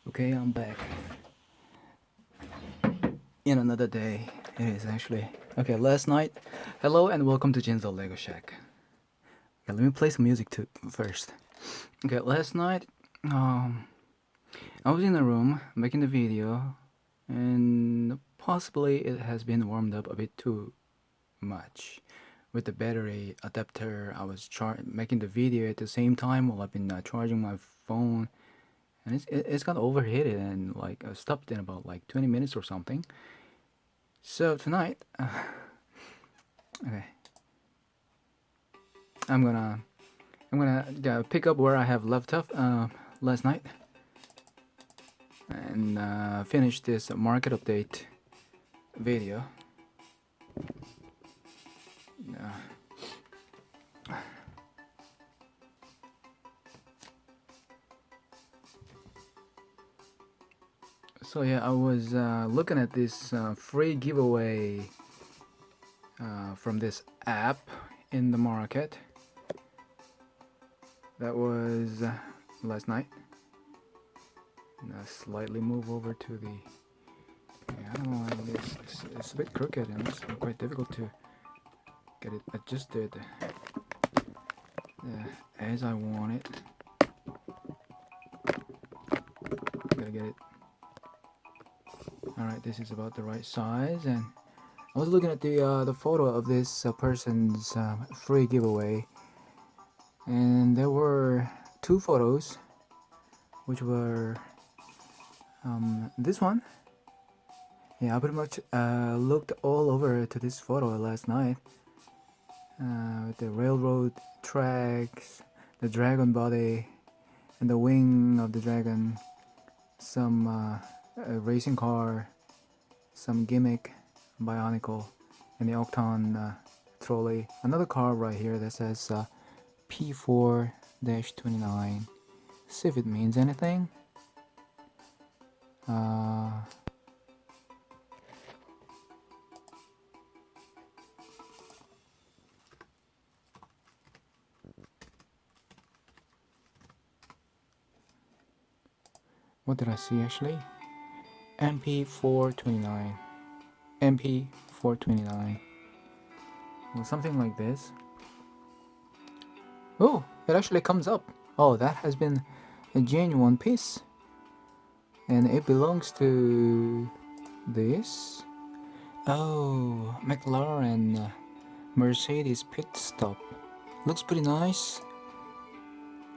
Okay, I'm back in another day. It is actually okay. Last night, hello and welcome to Jin's Lego Shack. Okay, let me play some music too first. Okay, last night, um, I was in the room making the video, and possibly it has been warmed up a bit too much. With the battery adapter, I was making the video at the same time while I've been charging my phone, and it's got overheated and like stopped in about like 20 minutes or something. So tonight, okay, I'm gonna pick up where I have left off last night and finish this market update video. So yeah, I was looking at this free giveaway from this app in the market. That was last night. Slightly move over to the. Yeah, I don't know why it's a bit crooked and it's quite difficult to get it adjusted as I want it. Gotta get it. All right, this is about the right size, and I was looking at the photo of this person's free giveaway, and there were two photos, which were this one. Yeah, I pretty much looked all over to this photo last night. With the railroad tracks, the dragon body, and the wing of the dragon, some racing car, some gimmick, bionicle, and the Octon trolley. Another car right here that says P4-29. See if it means anything. What did I see actually? MP429. MP429. Well, something like this. Oh, it actually comes up. Oh, that has been a genuine piece. And it belongs to this. Oh, McLaren Mercedes pit stop. Looks pretty nice.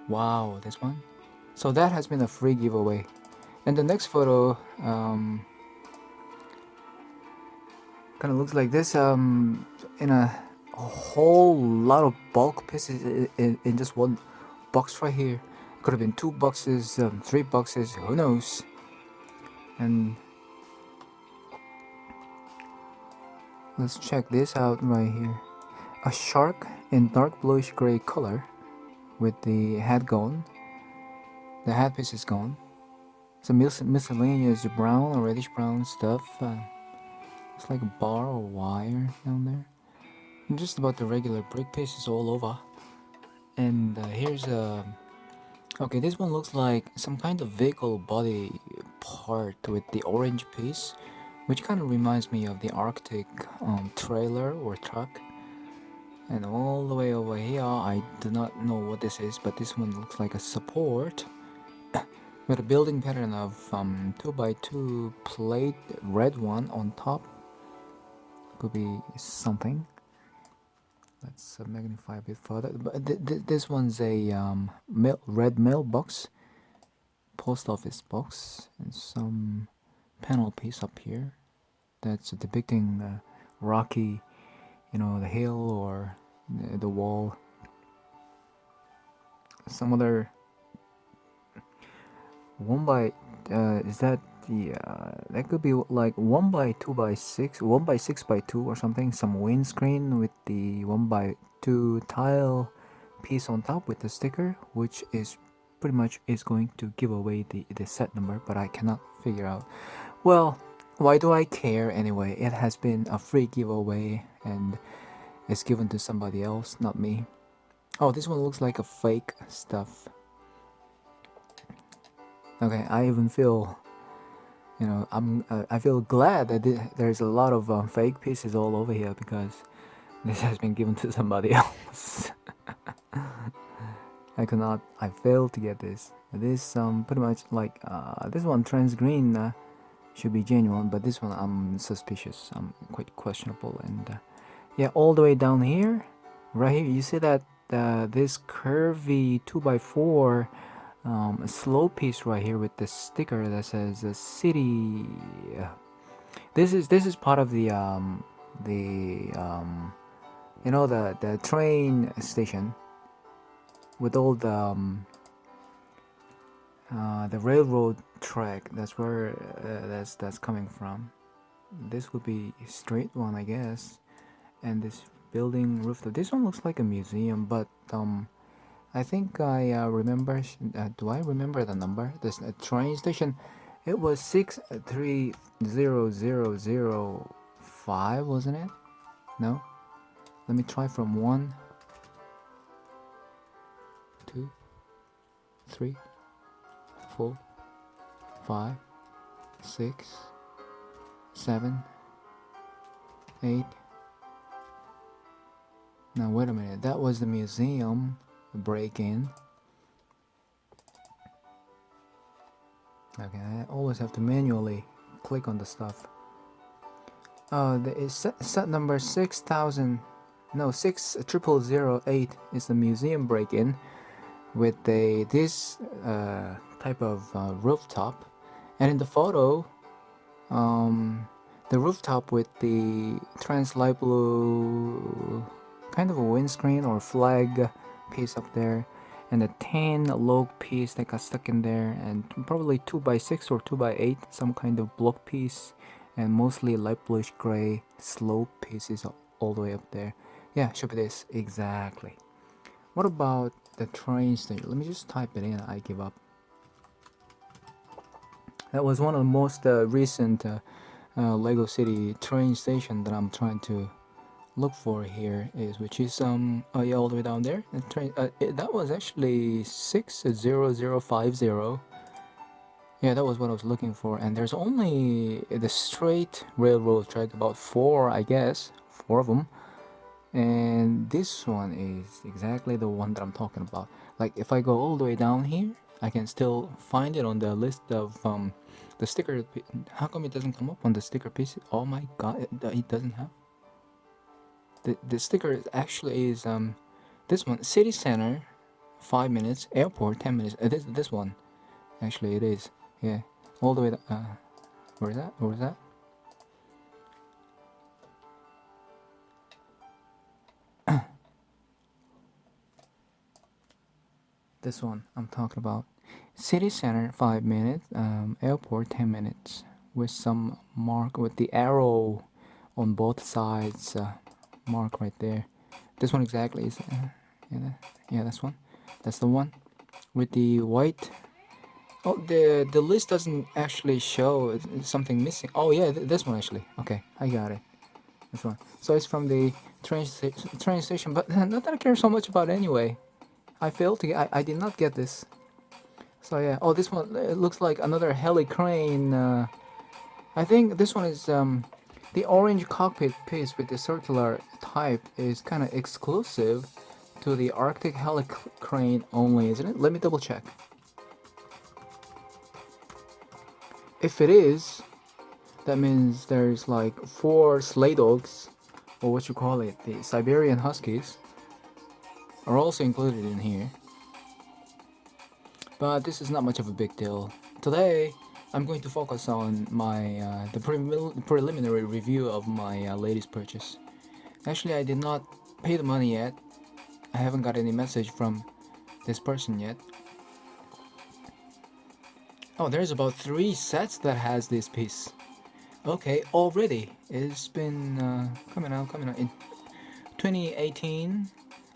Wow, this one. So that has been a free giveaway. And the next photo kind of looks like this. In a whole lot of bulk pieces in just one box right here. It could have been 2 boxes, 3 boxes, who knows. And let's check this out right here. A shark in dark bluish gray color with the head gone. The headpiece is gone. Some miscellaneous brown or reddish brown stuff. It's like a bar or wire down there. And just about the regular brick pieces all over. And here's a. Okay, this one looks like some kind of vehicle body part with the orange piece, which kind of reminds me of the Arctic trailer or truck. And all the way over here, I do not know what this is, but this one looks like a support with a building pattern of 2x2 plate, red one on top. Could be something. Let's magnify a bit further. But this one's a red mailbox, post office box, and some panel piece up here that's depicting rocky, the hill or the wall. Some other one by is that the that could be like 1x2x6, 1x6x2 or something. Some windscreen with the 1x2 tile piece on top with the sticker, which is pretty much is going to give away the set number, but I cannot figure out. Well, why do I care anyway? It has been a free giveaway and it's given to somebody else, not me. Oh, this one looks like a fake stuff. Okay, I even feel, I feel glad that there's a lot of fake pieces all over here because this has been given to somebody else. I failed to get this. This pretty much like this one trans green should be genuine, but this one I'm suspicious. I'm quite questionable, and yeah, all the way down here, right here, you see that this curvy 2x4 slow piece right here with the sticker that says city. This is part of the the train station with all the railroad track. That's where that's coming from. This would be a straight one, I guess. And this building rooftop. This one looks like a museum, but I think I remember. Do I remember the number? This train station. It was 630005, wasn't it? No. Let me try from 1, 2, 3, 4, 5, 6, 7, 8. Now wait a minute. That was the museum break-in. Okay, I always have to manually click on the stuff. It's set number 6000. No, 6008 is the museum break-in with this type of rooftop, and in the photo, the rooftop with the trans light blue kind of a windscreen or flag piece up there, and a tan log piece that got stuck in there, and probably 2x6 or 2x8, some kind of block piece, and mostly light bluish gray slope pieces all the way up there. Yeah, should be this exactly. What about the train station? Let me just type it in. I give up. That was one of the most recent Lego City train station that I'm trying to look for here, which is oh yeah, all the way down there. The train that was actually 60050. Yeah, that was what I was looking for. And there's only the straight railroad track, about 4, I guess, 4 of them. And this one is exactly the one that I'm talking about. Like if I go all the way down here, I can still find it on the list of the sticker. How come it doesn't come up on the sticker piece? Oh my god, it doesn't have. The sticker actually is this one, city center 5 minutes, airport 10 minutes. This one actually it is, yeah, all the way where is that, this one I'm talking about. City center 5 minutes, airport 10 minutes, with some mark with the arrow on both sides, mark right there. This one exactly is yeah, that's one. That's the one with the white. Oh, the list doesn't actually show. It's something missing. Oh yeah, this one actually. Okay, I got it. This one. So it's from the train station, but not that I care so much about anyway. I failed to get. I did not get this. So yeah. Oh, this one, it looks like another heli crane. I think this one is the orange cockpit piece with the circular type is kind of exclusive to the Arctic heli crane only, isn't it? Let me double check. If it is, that means there's like 4 sleigh dogs, or what you call it, the Siberian Huskies, are also included in here. But this is not much of a big deal. Today, I'm going to focus on my the preliminary review of my latest purchase. Actually, I did not pay the money yet. I haven't got any message from this person yet. Oh, there's about 3 sets that has this piece. Okay, already. It's been coming out in 2018.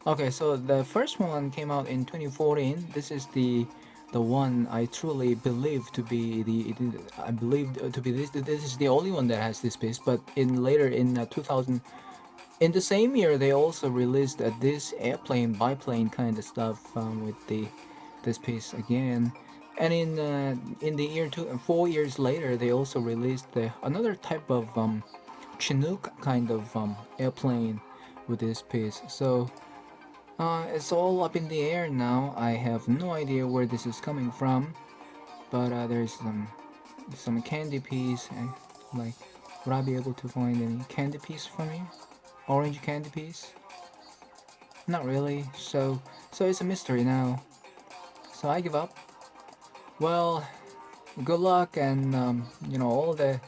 Okay, so the first one came out in 2014. This is the one I truly believe to be I believe to be this is the only one that has this piece. But in later in 2000, in the same year, they also released this airplane biplane kind of stuff with this piece again. And in the year 4 years later, they also released another type of Chinook kind of airplane with this piece. So it's all up in the air now. I have no idea where this is coming from, but there's some candy piece. And, like, would I be able to find any candy piece from here? Orange candy piece? Not really. So it's a mystery now. So I give up. Well, good luck and all the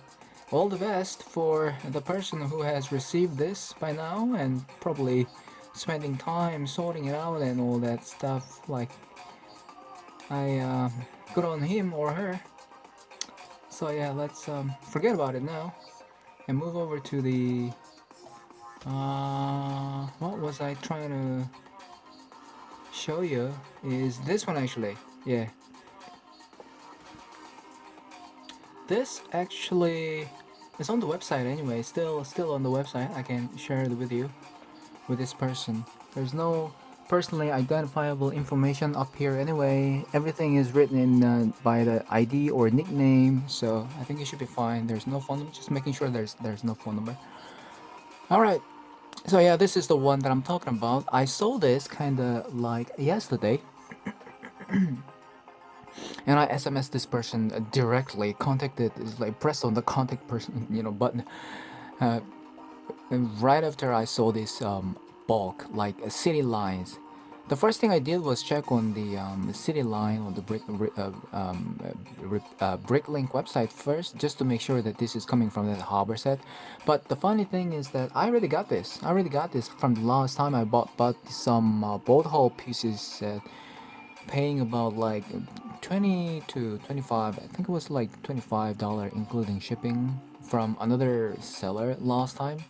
best for the person who has received this by now and probably spending time sorting it out and all that stuff. Like, I good on him or her. So yeah, let's forget about it now and move over to the what was I trying to show you is this one actually. Yeah, this actually is on the website anyway. Still on the website. I can share it with you with this person. There's no personally identifiable information up here anyway. Everything is written in by the ID or nickname, so I think it should be fine. There's no phone number. Just making sure there's no phone number. All right. So yeah, this is the one that I'm talking about. I saw this kind of like yesterday, and I SMSed this person directly. Contacted is like pressed on the contact person, button. Uh, and right after I saw this bulk, like city lines, the first thing I did was check on the city line on the Bricklink website first, just to make sure that this is coming from that harbor set. But the funny thing is that I already got this. I already got this from the last time I bought some boat hull pieces, paying about like 20 to 25. I think it was like $25 including shipping from another seller last time.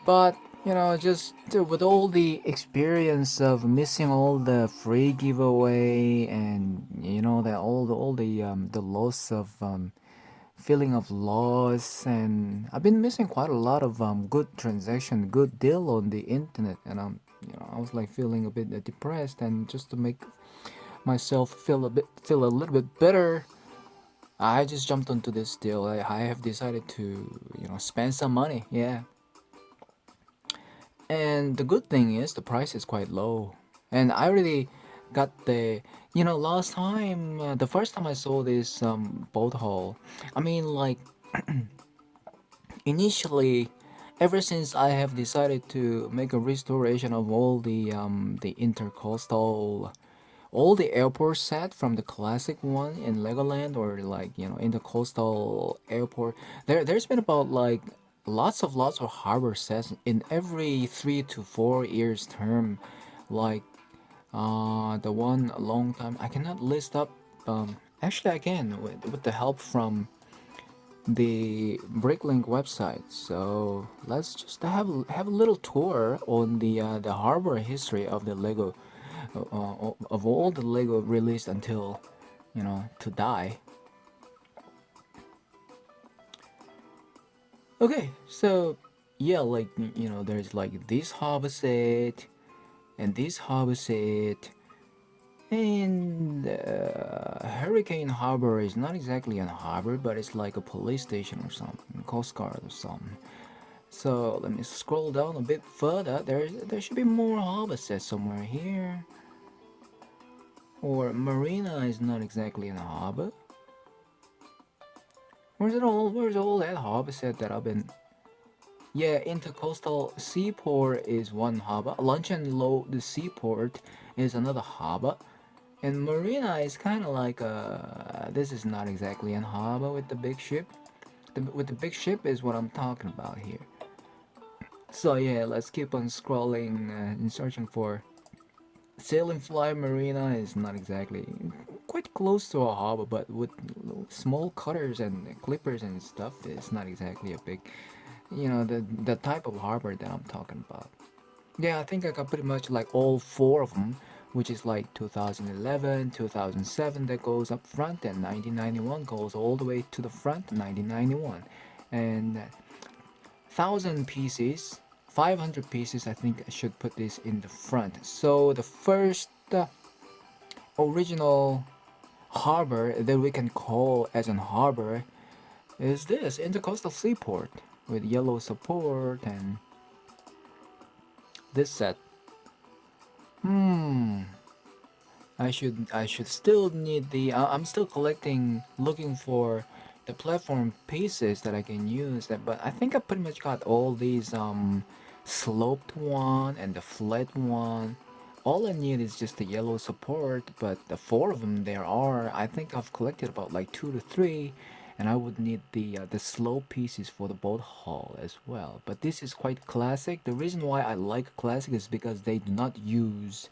But just with all the experience of missing all the free giveaway and that all the loss of feeling of loss, and I've been missing quite a lot of good transaction, good deal on the internet, and I was like feeling a bit depressed, and just to make myself feel a little bit better, I just jumped onto this deal. I have decided to spend some money. Yeah. And the good thing is the price is quite low. And I already got last time, the first time I saw this boat haul, I mean, like, initially, ever since I have decided to make a restoration of all the intercoastal, all the airport set from the classic one in Legoland, or like in the coastal airport, there's been about like lots of harbor sets in every 3 to 4 years term, like the one a long time I cannot list up. Actually I can with the help from the Bricklink website. So let's just have a little tour on the harbor history of the Lego, of all the Lego released until to die. Okay, so yeah, like there's like this harbor set and this harbor set. And Hurricane Harbor is not exactly a harbor, but it's like a police station or something, Coast Guard or something. So let me scroll down a bit further. There should be more harbor sets somewhere here. Or Marina is not exactly in a harbor. Where's it all? Where's all that harbor set that I've been? Yeah, Intercoastal Seaport is one harbor. Luncheon Low, the Seaport, is another harbor. And Marina is kind of like this is not exactly an harbor with the big ship. With the big ship is what I'm talking about here. So yeah, let's keep on scrolling and searching for Sail and Fly Marina is not exactly quite close to a harbor, but with small cutters and clippers and stuff, it's not exactly a big, the type of harbor that I'm talking about. Yeah, I think I got pretty much like all four of them, which is like 2011, 2007 that goes up front, and 1991 goes all the way to the front, 1991. And 1000 pieces, 500 pieces, I think I should put this in the front. So the first original harbor that we can call as an harbor is this intercoastal seaport with yellow support and this set. Hmm. I should still need the. I'm still collecting, looking for the platform pieces that I can use. But I think I pretty much got all these sloped one and the flat one. All I need is just the yellow support, but the four of them there are. I think I've collected about like two to three, and I would need the slope pieces for the boat hull as well. But this is quite classic. The reason why I like classic is because they do not use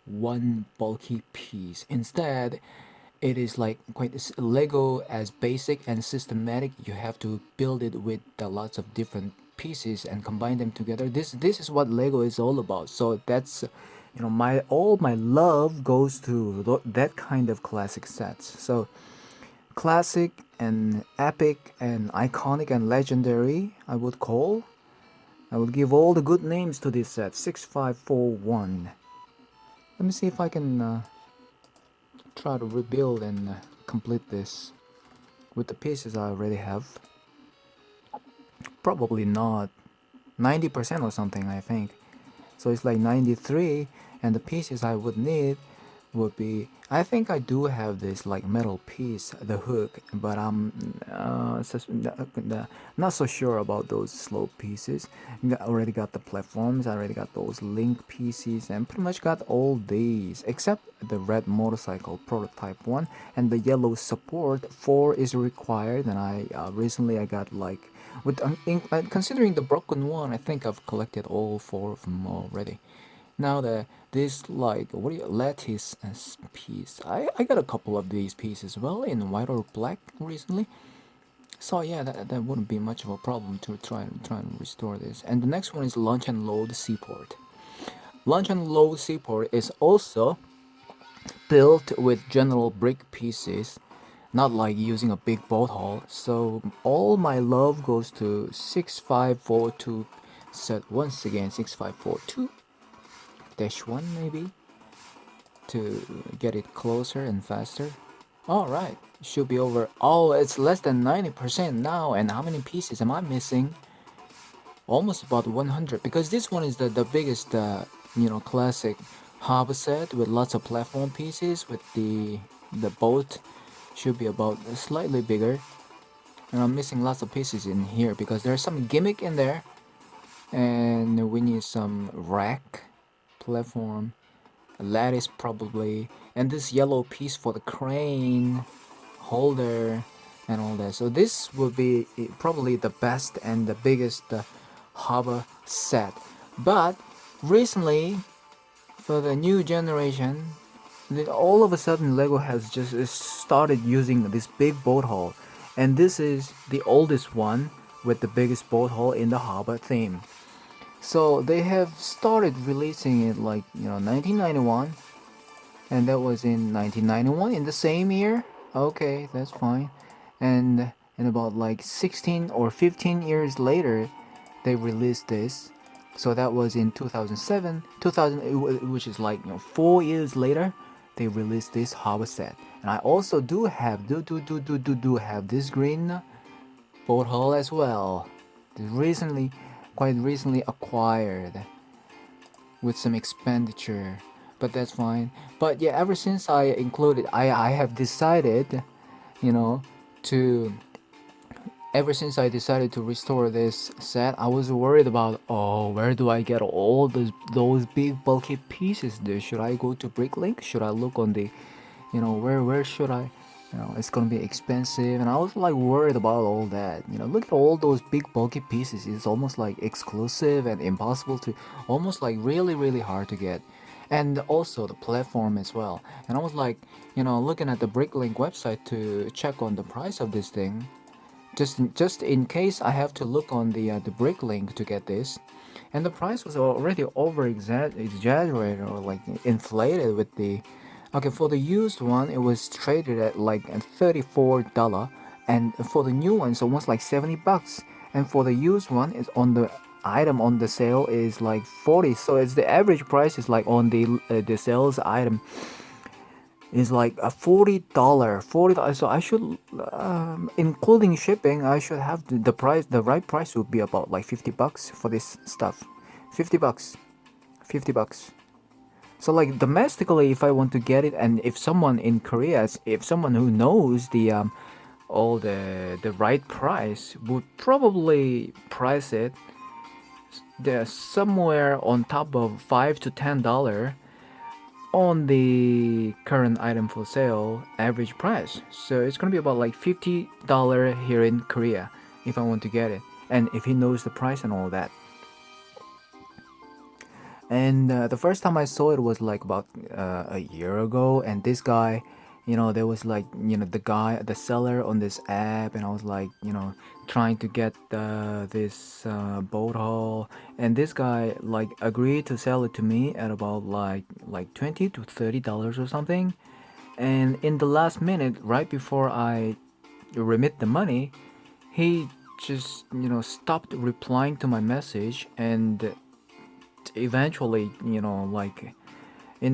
one bulky piece. Instead, it is like quite Lego as basic and systematic. You have to build it with lots of different pieces and combine them together. This is what Lego is all about. So that's my all my love goes to that kind of classic sets. So classic and epic and iconic and legendary, I would give all the good names to this set. 6541. Let me see if I can try to rebuild and complete this with the pieces I already have. Probably not 90% or something, I think. So it's like 93, and the pieces I would need would be. I think I do have this like metal piece, the hook, but I'm not so sure about those slope pieces. I already got the platforms, I already got those link pieces, and pretty much got all these except the red motorcycle prototype one and the yellow support. 4 is required, and I recently I got like with considering the broken one, I think I've collected all 4 of them already. Now the this like what do you lattice piece? I got a couple of these pieces as well in white or black recently. So yeah, that wouldn't be much of a problem to try and restore this. And the next one is launch and load seaport. Launch and load seaport is also built with general brick pieces, not like using a big boat hull. So all my love goes to 6542 set once again 6542 dash 1 maybe to get it closer and faster. All right, should be over. Oh, it's less than 90% now. And how many pieces am I missing? Almost about 100, because this one is the biggest classic harbor set with lots of platform pieces. With the boat should be about slightly bigger, and I'm missing lots of pieces in here because there's some gimmick in there, and we need some rack platform, a lattice probably, and this yellow piece for the crane holder and all that. So this will be probably the best and the biggest harbor set. But recently, for the new generation, all of a sudden Lego has just started using this big boat hull, and this is the oldest one with the biggest boat hull in the harbor theme. So they have started releasing it like 1991, and that was in 1991 in the same year. Okay, that's fine. And about like 16 or 15 years later, they released this. So that was in 2007, 2000, which is like 4 years later, they released this harbor set. And I also do have do have this green boat hull as well. Recently, quite recently acquired with some expenditure, but that's fine. But yeah, ever since I included, I have decided, you know, to ever since I decided to restore this set, I was worried about, oh, where do I get all those big bulky pieces? There, should I go to Bricklink? Should I look on the, where should I? It's gonna be expensive, and I was like worried about all that. Look at all those big bulky pieces. It's almost like exclusive and impossible to, almost like really really hard to get, and also the platform as well. And I was like, looking at the Bricklink website to check on the price of this thing, just in case I have to look on the Bricklink to get this, and the price was already over exaggerated or like inflated with the. Okay, for the used one, it was traded at like $34, and for the new one, it's almost like $70. And for the used one, it's on the item on the sale is like 40. So it's the average price is like on the sales item is like a $40. So I should, including shipping, I should have the price. The right price would be about like $50 for this stuff. $50, $50. So like domestically, if I want to get it, and if someone in Korea, if someone who knows all the right price, would probably price it there somewhere on top of $5 to $10 on the current item for sale average price. So it's gonna be about like $50 here in Korea if I want to get it, and if he knows the price and all that. And the first time I saw it was like about a year ago, and this guy, there was like, the seller on this app, and I was like, trying to get this boat haul, and this guy like agreed to sell it to me at about like $20 to $30 or something. And in the last minute, right before I remit the money, he just stopped replying to my message, and eventually, like in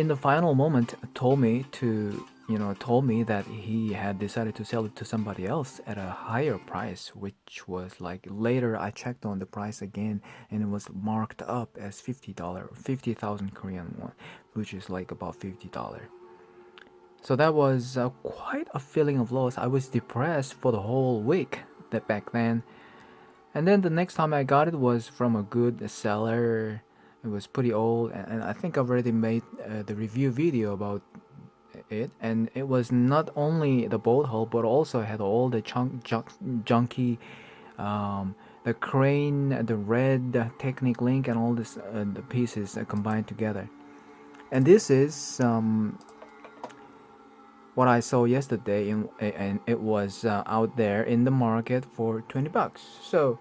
the final moment, told me that he had decided to sell it to somebody else at a higher price, which was like, later I checked on the price again, and it was marked up as $50, 50,000 Korean won, which is like about $50. So that was quite a feeling of loss. I was depressed for the whole week that back then. And then the next time I got it was from a good seller. It was pretty old, and I think I've already made the review video about it. And it was not only the bolt hole, but also had all the junky, the crane, the red Technic link, and all this the pieces combined together. And this is what I saw yesterday, and it was out there in the market for $20. So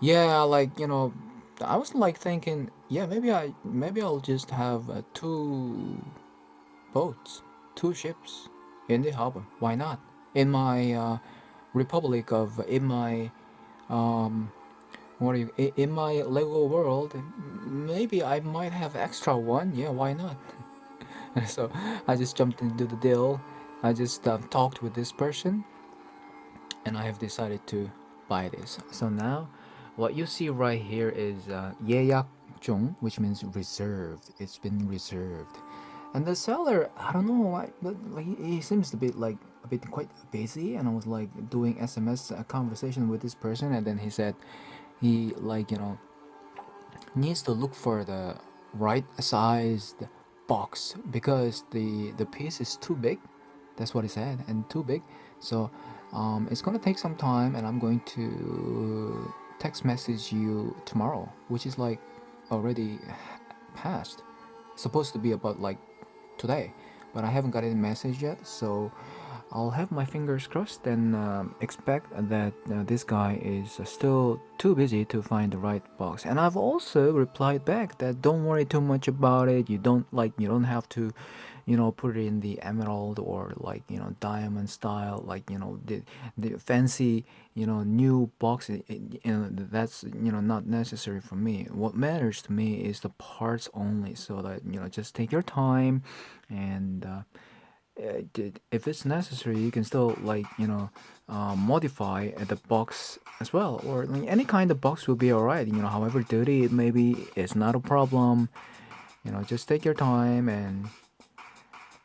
yeah, like, I was like thinking, yeah, maybe I'll just have two boats, two ships in the harbor. Why not? In my in my um in my Lego world, maybe I might have extra one. Yeah, why not? So I just jumped into the deal. I just talked with this person, and I have decided to buy this. So now, what you see right here is 예약 중, which means reserved. It's been reserved. And the seller, I don't know why, but like he seems to be like a bit quite busy. And I was like doing SMS conversation with this person, and then he said he, like, needs to look for the right sized box because the piece is too big. That's what he said, and too big. So it's gonna take some time, and I'm going to text message you tomorrow, which is like already past. It's supposed to be about like today, but I haven't got any message yet. So I'll have my fingers crossed and expect that this guy is still too busy to find the right box. And I've also replied back that don't worry too much about it. You don't have to, put it in the emerald or like, diamond style, like, the fancy, new box. That's, not necessary for me. What matters to me is the parts only. So that, just take your time, and if it's necessary, you can still, like, modify the box as well, or like, any kind of box will be all right. However dirty it may be, it's not a problem. Just take your time. And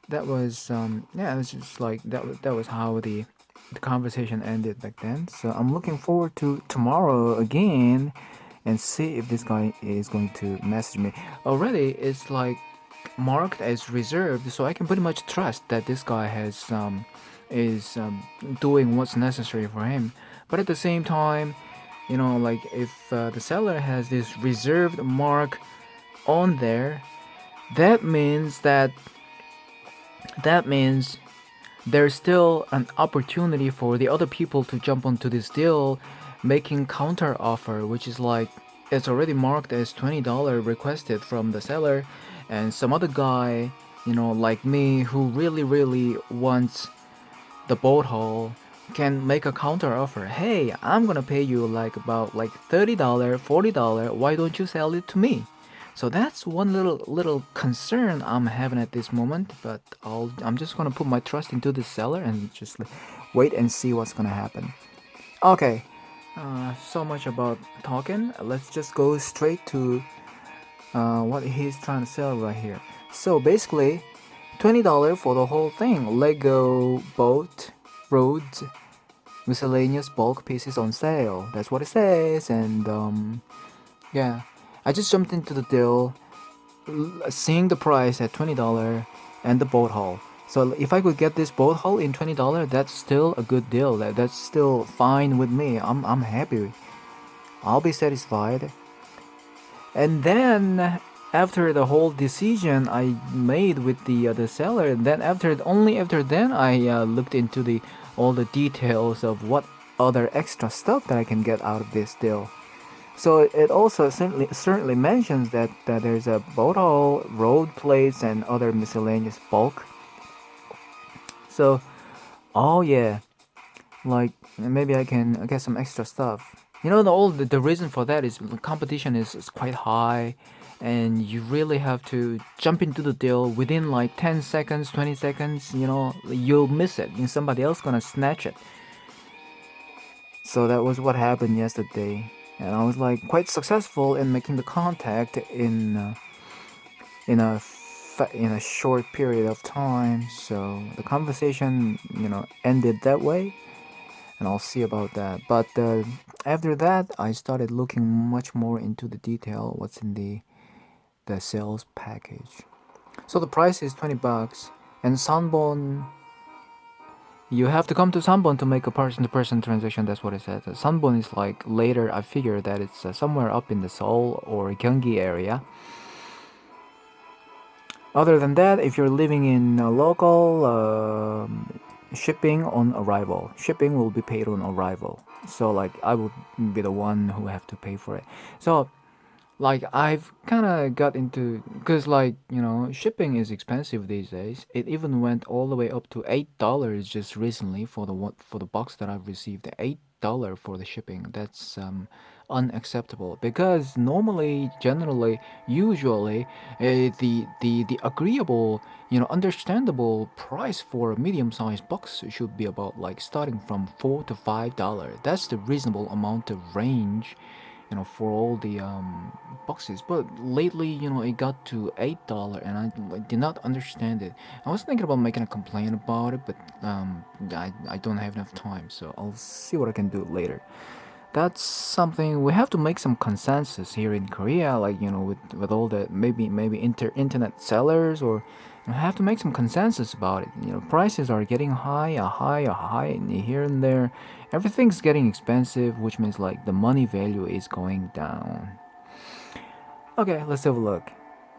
that was yeah, it was just like that was how the conversation ended back then. So I'm looking forward to tomorrow again and see if this guy is going to message me. Already it's like marked as reserved, so I can pretty much trust that this guy is doing what's necessary for him. But at the same time, like, if the seller has this reserved mark on there, that means there's still an opportunity for the other people to jump onto this deal, making counter offer, which is like, it's already marked as $20 requested from the seller, and some other guy, like me, who really wants the boat haul, can make a counter offer. Hey, I'm gonna pay you like about like $30, $40. Why don't you sell it to me? So that's one little concern I'm having at this moment. But I'm just gonna put my trust into the seller and just wait and see what's gonna happen. Okay, so much about talking. Let's just go straight to what he's trying to sell right here. So basically, $20 for the whole thing. Lego boat, roads, miscellaneous bulk pieces on sale. That's what it says. And yeah, I just jumped into the deal, seeing the price at $20 and the boat haul. So if I could get this boat haul in $20, that's still a good deal. That's still fine with me. I'm happy. I'll be satisfied. And then after the whole decision I made with the seller, then only after then I looked into the all the details of what other extra stuff that I can get out of this deal. So it also certainly mentions that there's a boat hull, road plates, and other miscellaneous bulk. So, oh yeah, like maybe I can get some extra stuff. The reason for that is the competition is quite high, and you really have to jump into the deal within like 10 seconds, 20 seconds. You'll miss it, and somebody else gonna snatch it. So that was what happened yesterday, and I was like quite successful in making the contact in a short period of time. So the conversation, ended that way, and I'll see about that. But after that, I started looking much more into the detail, what's in the sales package. So the price is $20, and Sanbon. You have to come to Sanbon to make a person-to-person transaction. That's what it says. Sanbon is like later. I figure that it's somewhere up in the Seoul or Gyeonggi area. Other than that, if you're living in a local, shipping on arrival. Shipping will be paid on arrival. So like I would be the one who have to pay for it. So like I've kind of got into, because like shipping is expensive these days. It even went all the way up to $8 just recently for the box that I've received. $8 for the shipping. That's unacceptable, because normally, generally, usually, the agreeable, understandable price for a medium-sized box should be about like starting from $4 to $5. That's the reasonable amount of range, for all the boxes. But lately, it got to $8, and I like, did not understand it. I was thinking about making a complaint about it, but I don't have enough time, so I'll see what I can do later. That's something we have to make some consensus here in Korea, like with all the maybe internet sellers, or have to make some consensus about it. Prices are getting high, and here and there. Everything's getting expensive, which means like the money value is going down. Okay, let's have a look.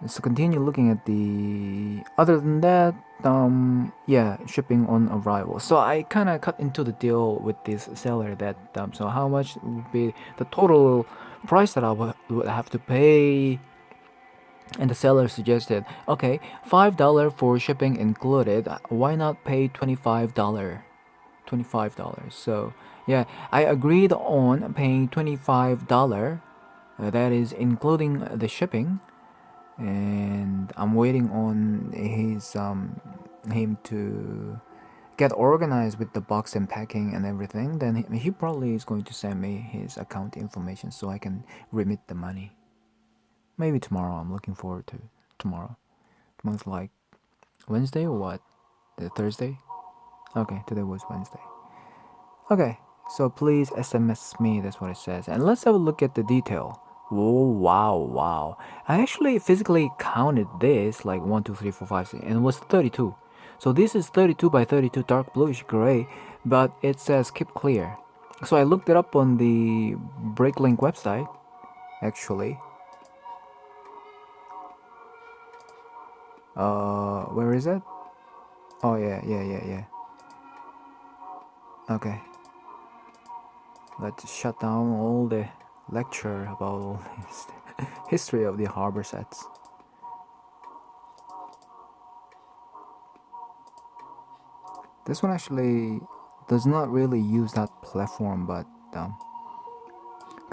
Let's continue looking at the. Other than that, yeah, shipping on arrival. So I kind of cut into the deal with this seller that so how much would be the total price that I would have to pay. And the seller suggested, okay, $5 for shipping included. Why not pay $25? $25. So yeah, I agreed on paying $25. That is including the shipping, and I'm waiting on him to get organized with the box and packing and everything. Then he probably is going to send me his account information so I can remit the money. Maybe tomorrow. I'm looking forward to tomorrow. Tomorrow's like Wednesday or what? The Thursday? Okay, today was Wednesday. Okay, so please SMS me, that's what it says. And let's have a look at the detail. Oh, wow, wow. I actually physically counted this like 1, 2, 3, 4, 5, 6, and it was 32. So this is 32 by 32 dark bluish gray, but it says keep clear. So I looked it up on the Breaklink website, actually. Where is it? Oh, yeah. Okay. Let's shut down all the lecture about all this history of the harbor sets. This one actually does not really use that platform, but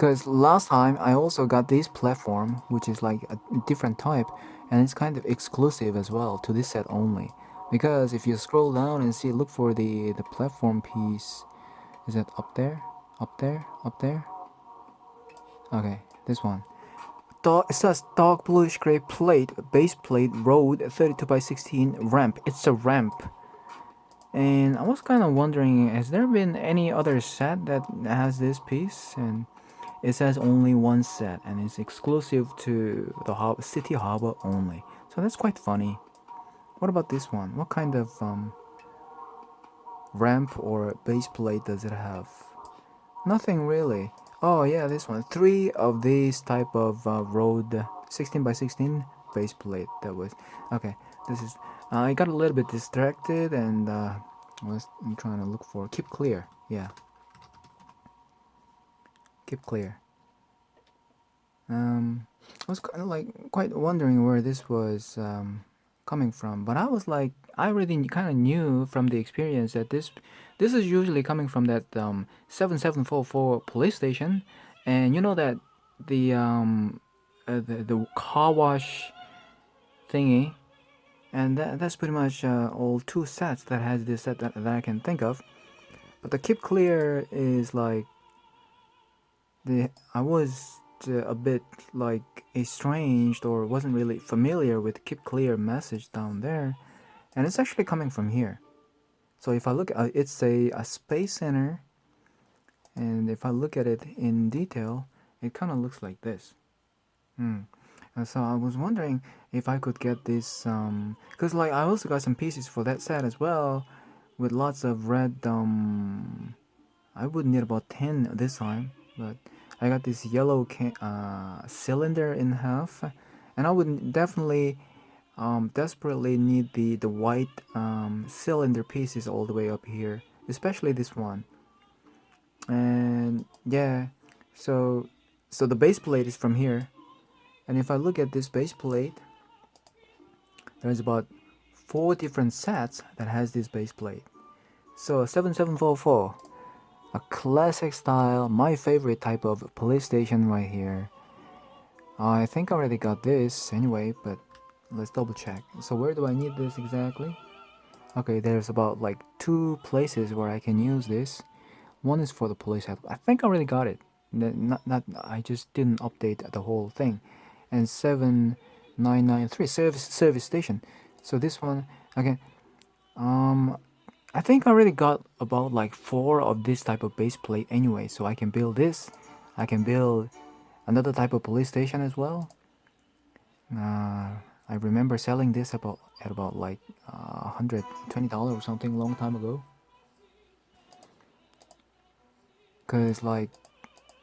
Because last time I also got this platform, which is like a different type, and it's kind of exclusive as well to this set only. Because if you scroll down and see, look for the platform piece. Is it up there? Up there? Up there? Okay, this one. It says dark bluish gray plate, base plate, road, 32 by 16 ramp. It's a ramp. And I was kind of wondering, has there been any other set that has this piece? And it says only one set, and it's exclusive to the city harbor only. So that's quite funny. What about this one? What kind of ramp or base plate does it have? Nothing really. Oh yeah, this one. Three of these type of road 16 by 16 base plate. That was okay. This is. I got a little bit distracted and was trying to look for keep clear. Yeah, keep clear. I was kind of like quite wondering where this was coming from, but I was like, I already kind of knew from the experience that this is usually coming from that 7744 police station, and you know that the car wash thingy, and that's pretty much all two sets that has this set that I can think of. But the keep clear is like the I was a bit like estranged or wasn't really familiar with keep clear message down there, and it's actually coming from here. So if I look, it's a space center, and if I look at it in detail, it kind of looks like this. Hmm. So I was wondering if I could get this, cause like I also got some pieces for that set as well, with lots of red. I would need about 10 this time, but I got this yellow cylinder in half, and I would definitely desperately need the white cylinder pieces all the way up here, especially this one. And yeah, so the base plate is from here, and if I look at this base plate, there's about four different sets that has this base plate. So 7744, a classic style, my favorite type of police station right here. I think I already got this anyway, but let's double check. So where do I need this exactly? Okay, there's about like two places where I can use this. One is for the police head. I think I already got it. Not I just didn't update the whole thing. And 7993 service station. So this one again. Um, I think I already got about like four of this type of base plate anyway. So I can build this. I can build another type of police station as well. I remember selling this at about like $120 or something long time ago. Cause like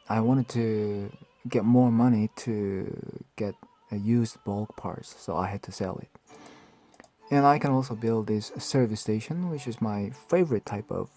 I wanted to get more money to get a used bulk parts, so I had to sell it. And I can also build this service station, which is my favorite type of